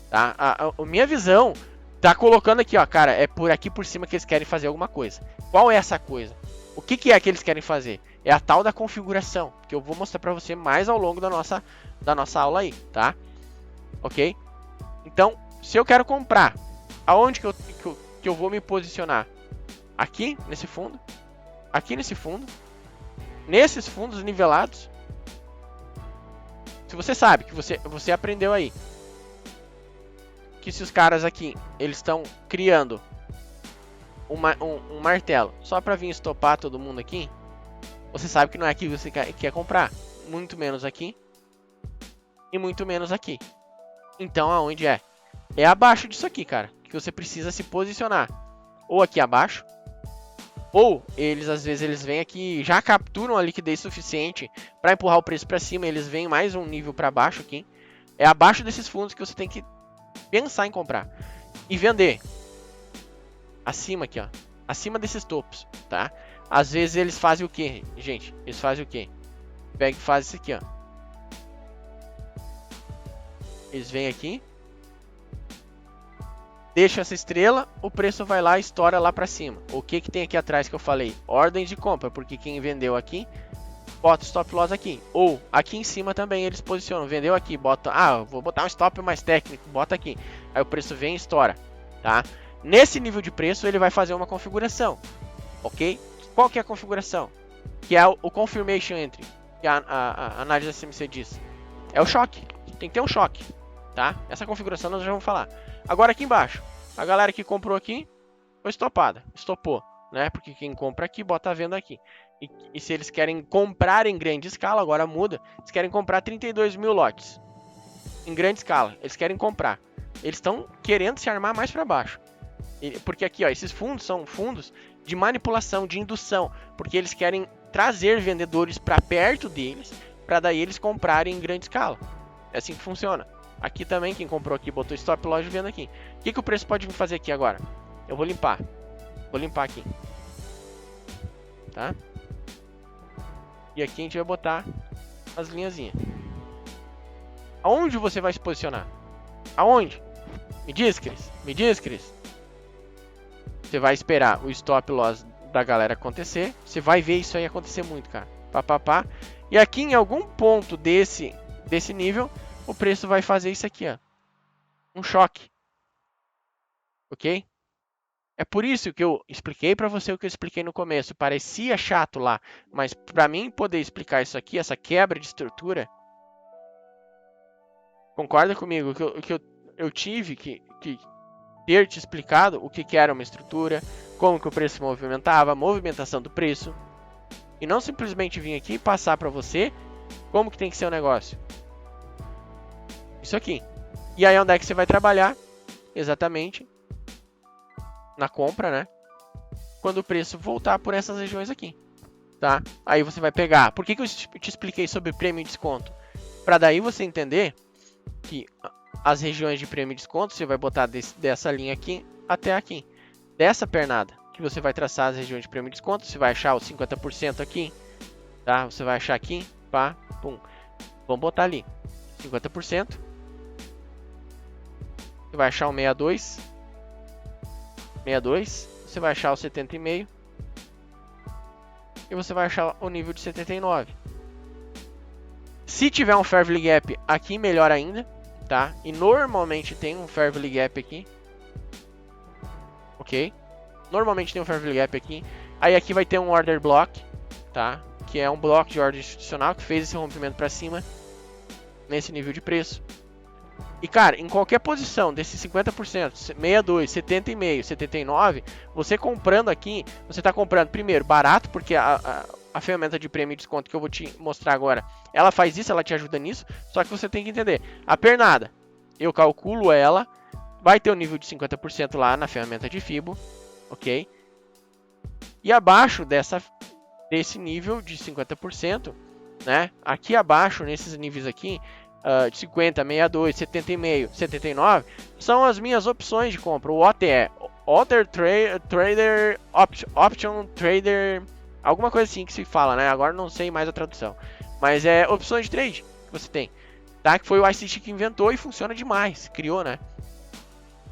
tá? A minha visão tá colocando aqui, ó, cara, é por aqui por cima que eles querem fazer alguma coisa. Qual é essa coisa? O que é que eles querem fazer? É a tal da configuração, que eu vou mostrar para você mais ao longo da nossa aula aí, tá? Ok? Então, se eu quero comprar, aonde que eu vou me posicionar? Aqui, nesse fundo. Aqui nesse fundo. Nesses fundos nivelados. Se você sabe que você aprendeu aí que se os caras aqui eles estão criando um martelo só para vir estopar todo mundo aqui, você sabe que não é aqui que você quer comprar, muito menos aqui e muito menos aqui. Então aonde é? É abaixo disso aqui, cara, que você precisa se posicionar, ou aqui abaixo, ou eles às vezes eles vêm aqui, já capturam a liquidez suficiente para empurrar o preço para cima, eles vêm mais um nível para baixo aqui. É abaixo desses fundos que você tem que pensar em comprar e vender. Acima aqui, ó, acima desses topos, tá? Às vezes eles fazem o que, gente? Eles fazem o que? Pega e faz isso aqui, ó. Eles vêm aqui, deixa essa estrela, o preço vai lá e estoura lá para cima. O que tem aqui atrás que eu falei? Ordem de compra, porque quem vendeu aqui, bota o stop loss aqui. Ou aqui em cima também eles posicionam, vendeu aqui, bota, vou botar um stop mais técnico, bota aqui. Aí o preço vem e estoura, tá? Nesse nível de preço, ele vai fazer uma configuração, ok? Qual que é a configuração? Que é o Confirmation Entry, que a análise SMC diz. É o choque, tem que ter um choque, tá? Essa configuração nós já vamos falar. Agora aqui embaixo, a galera que comprou aqui, foi estopada, estopou, né? Porque quem compra aqui, bota a venda aqui. E se eles querem comprar em grande escala, agora muda, eles querem comprar 32 mil lotes. Em grande escala, eles querem comprar. Eles estão querendo se armar mais para baixo. Porque aqui, ó, esses fundos são fundos de manipulação, de indução, porque eles querem trazer vendedores para perto deles, para daí eles comprarem em grande escala. É assim que funciona. Aqui também, quem comprou aqui botou stop loss vendo aqui. O que o preço pode fazer aqui agora? Eu vou limpar. Vou limpar aqui. Tá? E aqui a gente vai botar as linhazinhas. Aonde você vai se posicionar? Aonde? Me diz, Cris. Me diz, Cris. Você vai esperar o stop loss da galera acontecer. Você vai ver isso aí acontecer muito, cara. Pá, pá, pá. E aqui em algum ponto desse nível, o preço vai fazer isso aqui, ó. Um choque. Ok? É por isso que eu expliquei para você o que eu expliquei no começo. Parecia chato lá, mas para mim poder explicar isso aqui, essa quebra de estrutura, concorda comigo que eu tive que ter te explicado o que era uma estrutura, como que o preço se movimentava, a movimentação do preço, e não simplesmente vir aqui e passar para você como que tem que ser o negócio. Isso aqui. E aí onde é que você vai trabalhar? Exatamente na compra, né? Quando o preço voltar por essas regiões aqui, tá? Aí você vai pegar. Por que eu te expliquei sobre prêmio e desconto? Para daí você entender que as regiões de prêmio e desconto você vai botar dessa linha aqui até aqui. Dessa pernada que você vai traçar as regiões de prêmio e desconto, você vai achar os 50% aqui, tá? Você vai achar aqui, pá, pum. Vamos botar ali 50%. Você vai achar o 62. Você vai achar o 70,5 e você vai achar o nível de 79. Se tiver um Fair Value Gap aqui, melhor ainda, tá? E normalmente tem um Fair Value Gap aqui, ok? Normalmente tem um Fair Value Gap aqui. Aí aqui vai ter um Order Block, tá? Que é um bloco de ordem institucional que fez esse rompimento para cima nesse nível de preço. E cara, em qualquer posição desses 50%, 62, 70,5, 79, você comprando aqui, você está comprando primeiro barato, porque a ferramenta de prêmio e desconto que eu vou te mostrar agora, ela faz isso, ela te ajuda nisso, só que você tem que entender, a pernada, eu calculo ela, vai ter o nível de 50% lá na ferramenta de Fibo, ok? E abaixo desse nível de 50%, né, aqui abaixo, nesses níveis aqui, de 50, 62, 70,5, 79, são as minhas opções de compra, o OTE, Other Trader, Option Trader, alguma coisa assim que se fala, né? Agora não sei mais a tradução, mas é opções de trade que você tem, tá? Que foi o ICT que inventou e funciona demais, criou, né?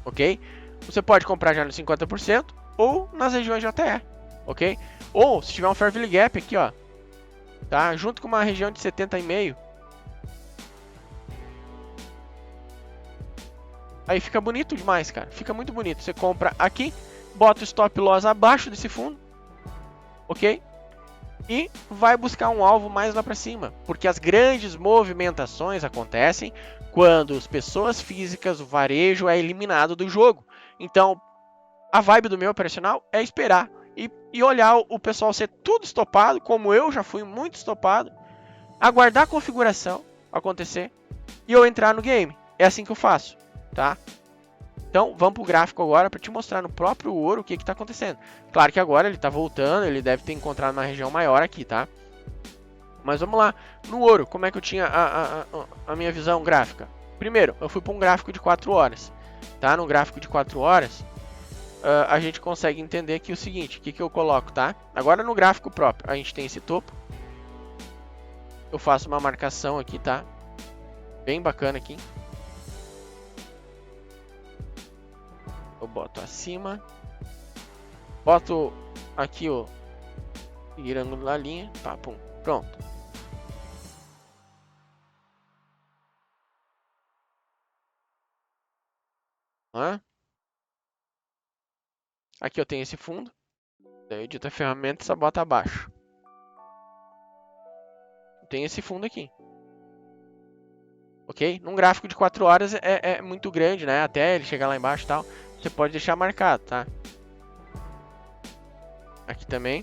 Ok? Você pode comprar já no 50% ou nas regiões de OTE, ok? Ou se tiver um Fair Value Gap aqui, ó, tá? Junto com uma região de 70,5. Aí fica bonito demais, cara. Fica muito bonito. Você compra aqui, bota o stop loss abaixo desse fundo, ok? E vai buscar um alvo mais lá para cima, porque as grandes movimentações acontecem quando as pessoas físicas, o varejo é eliminado do jogo. Então, a vibe do meu operacional é esperar e olhar o pessoal ser tudo estopado, como eu já fui muito estopado, aguardar a configuração acontecer e eu entrar no game. É assim que eu faço, tá? Então, vamos para o gráfico agora para te mostrar no próprio ouro o que está acontecendo. Claro que agora ele está voltando, ele deve ter encontrado uma região maior aqui, tá? Mas vamos lá, no ouro, como é que eu tinha a minha visão gráfica? Primeiro, eu fui para um gráfico de 4 horas, tá? No gráfico de 4 horas, a gente consegue entender aqui o seguinte, o que eu coloco, tá? Agora no gráfico próprio, a gente tem esse topo. Eu faço uma marcação aqui, tá? Bem bacana aqui. Eu boto acima. Boto aqui o triângulo na linha. Pá, pum. Pronto. Hã? Aqui eu tenho esse fundo. Daí eu edito a ferramenta e só bota abaixo. Tem esse fundo aqui. Ok? Num gráfico de 4 horas é muito grande, né? Até ele chegar lá embaixo e tal. Você pode deixar marcado, tá? Aqui também.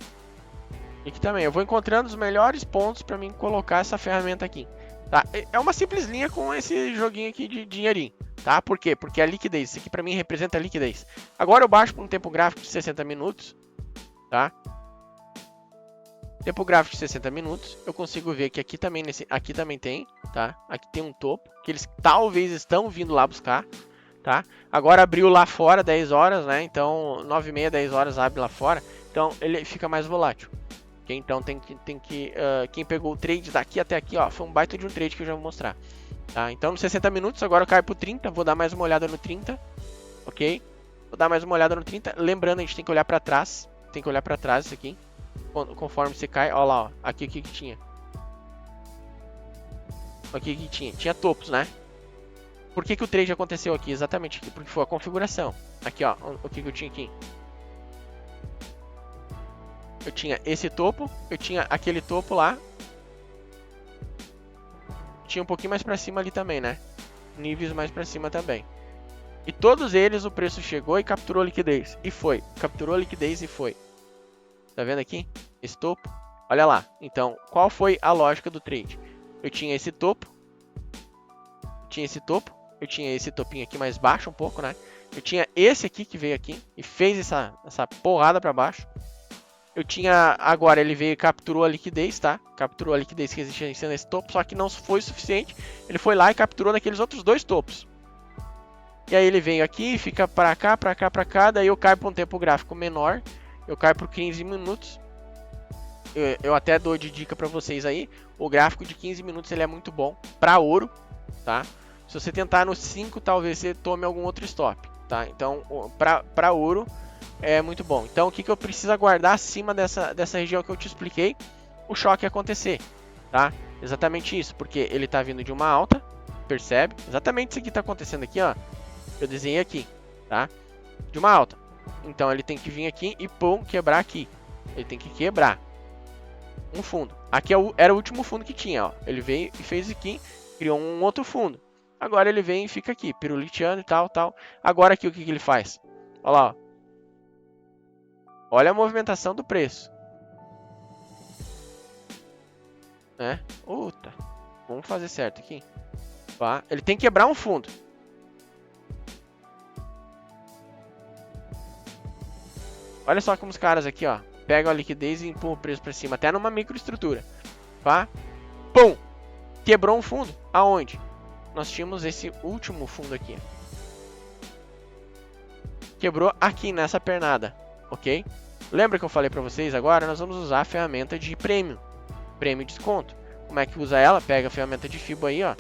E aqui também. Eu vou encontrando os melhores pontos para mim colocar essa ferramenta aqui. Tá? É uma simples linha com esse joguinho aqui de dinheirinho. Tá? Por quê? Porque a liquidez. Isso aqui para mim representa a liquidez. Agora eu baixo para um tempo gráfico de 60 minutos. Tá? Tempo gráfico de 60 minutos. Eu consigo ver que aqui também, aqui também tem. Tá? Aqui tem um topo. Que eles talvez estão vindo lá buscar. Tá? Agora abriu lá fora 10 horas, né? Então 9h30, 10 horas abre lá fora. Então ele fica mais volátil. Okay? Então quem pegou o trade daqui até aqui, ó, foi um baita de um trade que eu já vou mostrar. Tá? Então nos 60 minutos, agora eu caio pro 30, vou dar mais uma olhada no 30. Ok? Vou dar mais uma olhada no 30. Lembrando, a gente tem que olhar para trás. Tem que olhar para trás isso aqui. Conforme você cai, ó lá, ó. Aqui o que tinha? Aqui o que tinha? Tinha topos, né? Por que o trade aconteceu aqui? Exatamente aqui, porque foi a configuração. Aqui, ó, o que eu tinha aqui? Eu tinha esse topo, eu tinha aquele topo lá. Tinha um pouquinho mais pra cima ali também, né? Níveis mais pra cima também. E todos eles o preço chegou e capturou a liquidez. E foi. Capturou a liquidez e foi. Tá vendo aqui? Esse topo. Olha lá. Então, qual foi a lógica do trade? Eu tinha esse topo. Eu tinha esse topinho aqui mais baixo um pouco, né? Eu tinha esse aqui que veio aqui e fez essa porrada para baixo. Eu tinha, agora ele veio e capturou a liquidez, tá? Capturou a liquidez que existia nesse topo, só que não foi suficiente. Ele foi lá e capturou naqueles outros dois topos. E aí ele veio aqui, fica para cá, para cá, para cá, daí eu caio para um tempo gráfico menor. Eu caio por 15 minutos. Eu até dou de dica para vocês aí. O gráfico de 15 minutos ele é muito bom para ouro, tá? Se você tentar no 5, talvez você tome algum outro stop, tá? Então, para ouro é muito bom. Então, o que eu preciso aguardar acima dessa região que eu te expliquei? O choque acontecer, tá? Exatamente isso, porque ele tá vindo de uma alta, percebe? Exatamente isso aqui tá acontecendo aqui, ó. Eu desenhei aqui, tá? De uma alta. Então, ele tem que vir aqui e, pum, quebrar aqui. Ele tem que quebrar um fundo. Aqui era o último fundo que tinha, ó. Ele veio e fez aqui, criou um outro fundo. Agora ele vem e fica aqui, piruliteando e tal, tal. Agora aqui o que ele faz? Olha lá, ó. Olha a movimentação do preço. Né? Puta. Vamos fazer certo aqui. Tá? Ele tem que quebrar um fundo. Olha só como os caras aqui, ó, pegam a liquidez e empurram o preço para cima, até numa microestrutura. Tá? Pum! Quebrou um fundo. Aonde? Nós tínhamos esse último fundo aqui. Quebrou aqui nessa pernada, ok? Lembra que eu falei para vocês agora? Nós vamos usar a ferramenta de prêmio. Prêmio desconto. Como é que usa ela? Pega a ferramenta de FIBO aí, ó.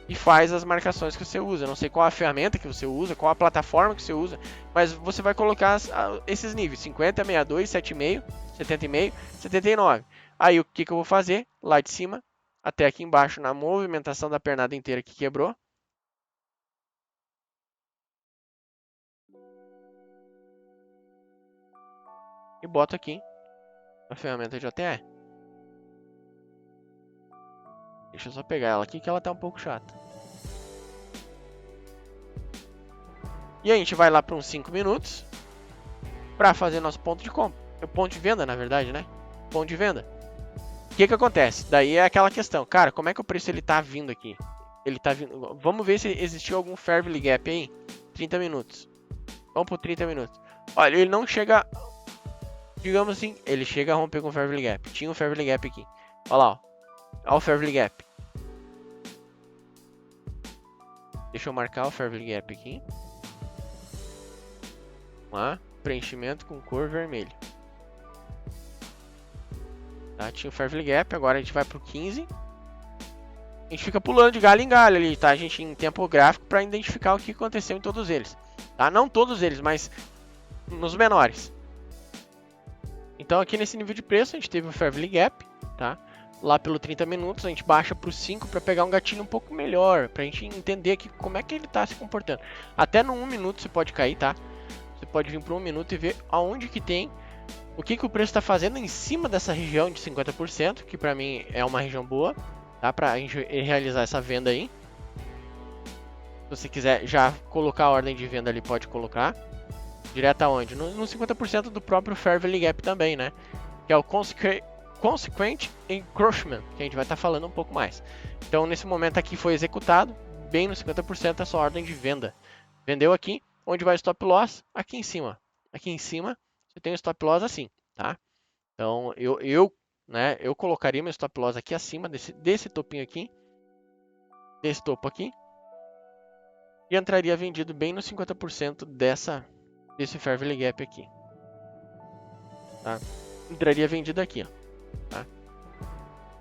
E faz as marcações que você usa. Eu não sei qual a ferramenta que você usa, qual a plataforma que você usa, mas você vai colocar esses níveis: 50, 62, 7,5, 70,5, 79. Aí o que eu vou fazer? Lá de cima até aqui embaixo, na movimentação da pernada inteira que quebrou. E boto aqui a ferramenta de OTE. Deixa eu só pegar ela aqui que ela tá um pouco chata. E a gente vai lá para uns 5 minutos para fazer nosso ponto de compra. Ponto de venda, na verdade, né? Ponto de venda. O que acontece? Daí é aquela questão. Cara, como é que o preço ele tá vindo aqui? Ele tá vindo... Vamos ver se existiu algum fair value gap aí. 30 minutos. Vamos por 30 minutos. Olha, ele não chega... Digamos assim, ele chega a romper com o fair value gap. Tinha um fair value gap aqui. Olha lá, ó. Olha o fair value gap. Deixa eu marcar o fair value gap aqui. Preenchimento com cor vermelho. Tá? Tinha o fair value gap, agora a gente vai pro 15. A gente fica pulando de galho em galho ali, tá? A gente em tempo gráfico para identificar o que aconteceu em todos eles. Tá? Não todos eles, mas nos menores. Então aqui nesse nível de preço a gente teve o fair value gap, tá? Lá pelo 30 minutos a gente baixa para o 5 para pegar um gatilho um pouco melhor, para a gente entender aqui como é que ele está se comportando. Até no 1 minuto você pode cair, tá? você pode vir para 1 minuto e ver aonde que tem, o que o preço está fazendo em cima dessa região de 50%, que para mim é uma região boa, tá? Para a gente realizar essa venda aí. Se você quiser já colocar a ordem de venda ali, pode colocar. Direto aonde? No 50% do próprio Fair Value Gap também, né? Que é o Consequent Encroachment, que a gente vai estar falando um pouco mais. Então, nesse momento aqui foi executado, bem no 50% a sua ordem de venda. Vendeu aqui, onde vai o stop loss? Aqui em cima. Aqui em cima, você tem o stop loss assim, tá? Então, eu colocaria meu stop loss aqui acima desse topinho aqui, desse topo aqui, e entraria vendido bem no 50% desse Fair Value Gap aqui, tá? Entraria vendido aqui, ó, tá?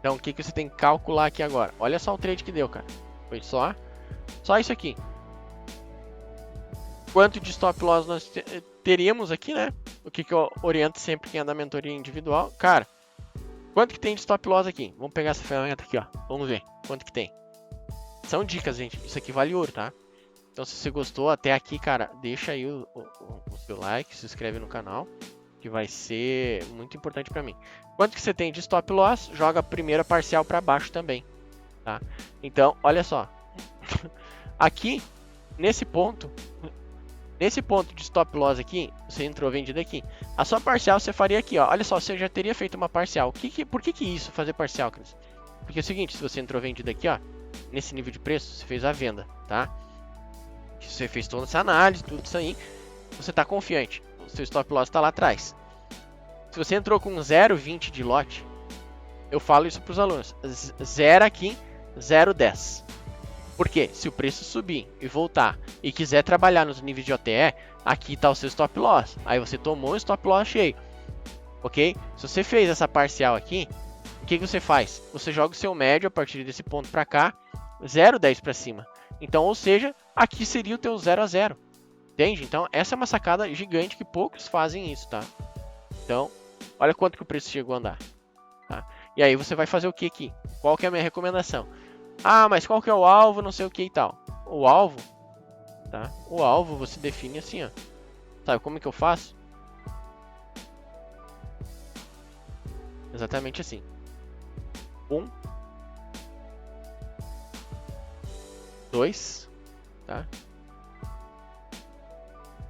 Então, o que você tem que calcular aqui agora? Olha só o trade que deu, cara. Foi só isso aqui. Quanto de stop loss nós teríamos aqui, né? O que eu oriento sempre quem é da mentoria individual. Cara, quanto que tem de stop loss aqui? Vamos pegar essa ferramenta aqui, ó. Vamos ver quanto que tem. São dicas, gente. Isso aqui vale ouro, tá? Então, se você gostou até aqui, cara, deixa aí o seu like, se inscreve no canal, que vai ser muito importante para mim. Quanto que você tem de stop loss? Joga a primeira parcial para baixo também, tá? Então, olha só. Aqui, nesse ponto de stop loss aqui, você entrou vendido aqui. A sua parcial você faria aqui, ó. Olha só, você já teria feito uma parcial. Por que isso, fazer parcial, Cris? Porque é o seguinte, se você entrou vendido aqui, ó, nesse nível de preço, você fez a venda, tá? Você fez toda essa análise, tudo isso aí, você está confiante. O seu stop loss está lá atrás. Se você entrou com 0,20 de lote, eu falo isso para os alunos. 0 aqui, 0,10. Por quê? Se o preço subir e voltar e quiser trabalhar nos níveis de OTE, aqui está o seu stop loss. Aí você tomou um stop loss cheio. Ok? Se você fez essa parcial aqui, o que você faz? Você joga o seu médio a partir desse ponto para cá, 0,10 para cima. Então, ou seja, aqui seria o teu 0 a 0. Entende? Então, essa é uma sacada gigante que poucos fazem isso, tá? Então, olha quanto que o preço chegou a andar. Tá? E aí você vai fazer o que aqui? Qual que é a minha recomendação? Ah, mas qual que é o alvo, não sei o que e tal. O alvo, tá? O alvo você define assim, ó. Sabe como é que eu faço? Exatamente assim. 1, 2, tá?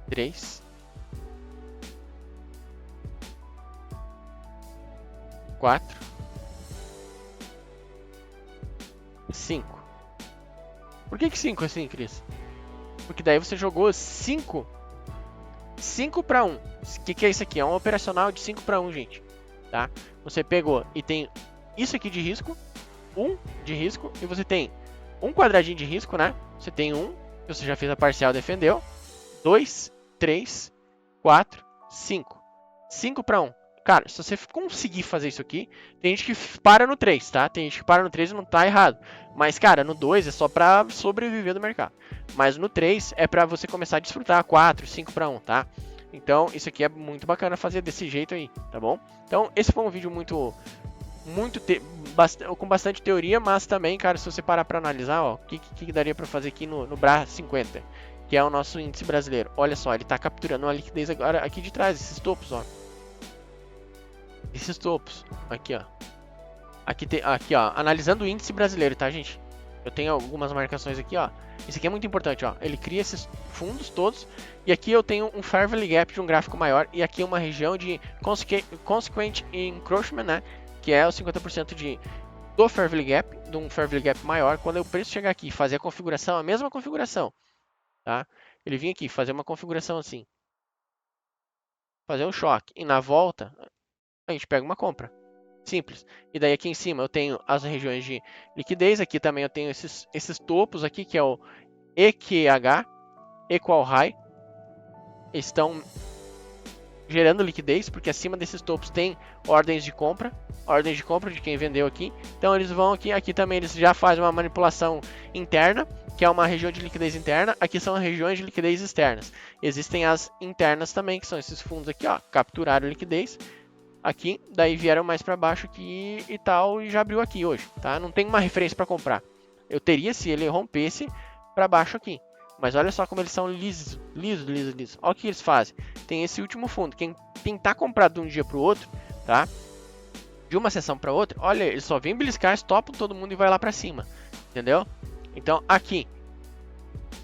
3, 4, 5. Por que 5 assim, Cris? Porque daí você jogou 5 para 1. O que é isso aqui? É um operacional de 5 para 1, gente. Tá? Você pegou e tem isso aqui de risco, 1 de risco, e você tem um quadradinho de risco, né? Você tem 1, que você já fez a parcial, defendeu. 2, 3, 4, 5. 5 para 1. Cara, se você conseguir fazer isso aqui, tem gente que para no 3, tá? Tem gente que para no 3 e não tá errado. Mas, cara, no 2 é só pra sobreviver do mercado. Mas no 3 é pra você começar a desfrutar 4, 5 para 1, tá? Então, isso aqui é muito bacana fazer desse jeito aí, tá bom? Então, esse foi um vídeo com bastante teoria, mas também, cara, se você parar para analisar, ó, o que daria para fazer aqui no BRA 50, que é o nosso índice brasileiro. Olha só, ele está capturando uma liquidez agora aqui de trás, esses topos, ó. Esses topos, aqui, ó. Aqui, ó, analisando o índice brasileiro, tá, gente? Eu tenho algumas marcações aqui, ó. Isso aqui é muito importante, ó. Ele cria esses fundos todos. E aqui eu tenho um Fair Value Gap de um gráfico maior. E aqui uma região de Consequent Encroachment, né? Que é o 50% do Fair Value Gap, de um Fair Value Gap maior. Quando o preço chegar aqui e fazer a configuração, a mesma configuração, tá? Ele vinha aqui fazer uma configuração assim. Fazer um choque. E na volta, a gente pega uma compra. Simples. E daí aqui em cima eu tenho as regiões de liquidez. Aqui também eu tenho esses topos aqui, que é o EQH, Equal High. Estão gerando liquidez, porque acima desses topos tem ordens de compra de quem vendeu aqui. Então eles vão aqui também eles já fazem uma manipulação interna, que é uma região de liquidez interna. Aqui são regiões de liquidez externas. Existem as internas também, que são esses fundos aqui, ó, capturaram liquidez. Aqui, daí vieram mais para baixo aqui e tal, e já abriu aqui hoje, tá? Não tem uma referência para comprar. Eu teria se ele rompesse para baixo aqui, Mas olha só como eles são lisos. Olha o que eles fazem. Tem esse último fundo. Quem tá comprado de um dia para o outro, tá? De uma sessão para outra, olha, eles só vêm beliscar, stopam todo mundo e vai lá para cima. Entendeu? Então, aqui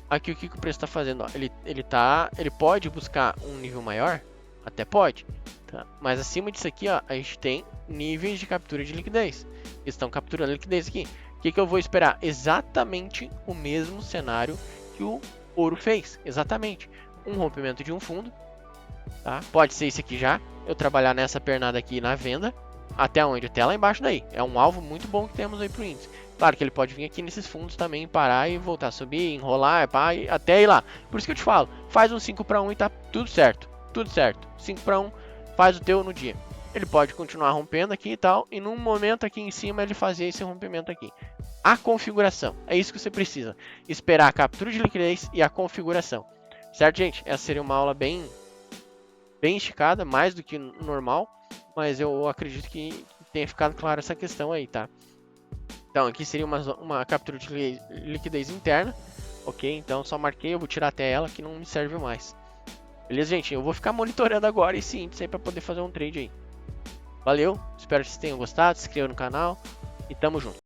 o que o preço está fazendo? Ó, ele pode buscar um nível maior? Até pode. Tá? Mas acima disso aqui, ó, a gente tem níveis de captura de liquidez. Eles estão capturando liquidez aqui. O que eu vou esperar? Exatamente o mesmo cenário que o ouro fez. Exatamente. Um rompimento de um fundo. Tá? Pode ser esse aqui já. Eu trabalhar nessa pernada aqui na venda. Até onde? Até lá embaixo daí. É um alvo muito bom que temos aí pro índice. Claro que ele pode vir aqui nesses fundos também, parar e voltar a subir, enrolar, pá, até ir lá. Por isso que eu te falo, faz um 5 para 1 e tá tudo certo. Tudo certo. 5 para 1, faz o teu no dia. Ele pode continuar rompendo aqui e tal, e num momento aqui em cima ele fazer esse rompimento aqui. A configuração, é isso que você precisa. Esperar a captura de liquidez e a configuração. Certo, gente? Essa seria uma aula bem esticada, mais do que normal, mas eu acredito que tenha ficado claro essa questão aí, tá? Então, aqui seria uma captura de liquidez interna, ok? Então, só marquei, eu vou tirar até ela, que não me serve mais. Beleza, gente? Eu vou ficar monitorando agora esse índice aí para poder fazer um trade aí. Valeu, espero que vocês tenham gostado, se inscreva no canal e tamo junto.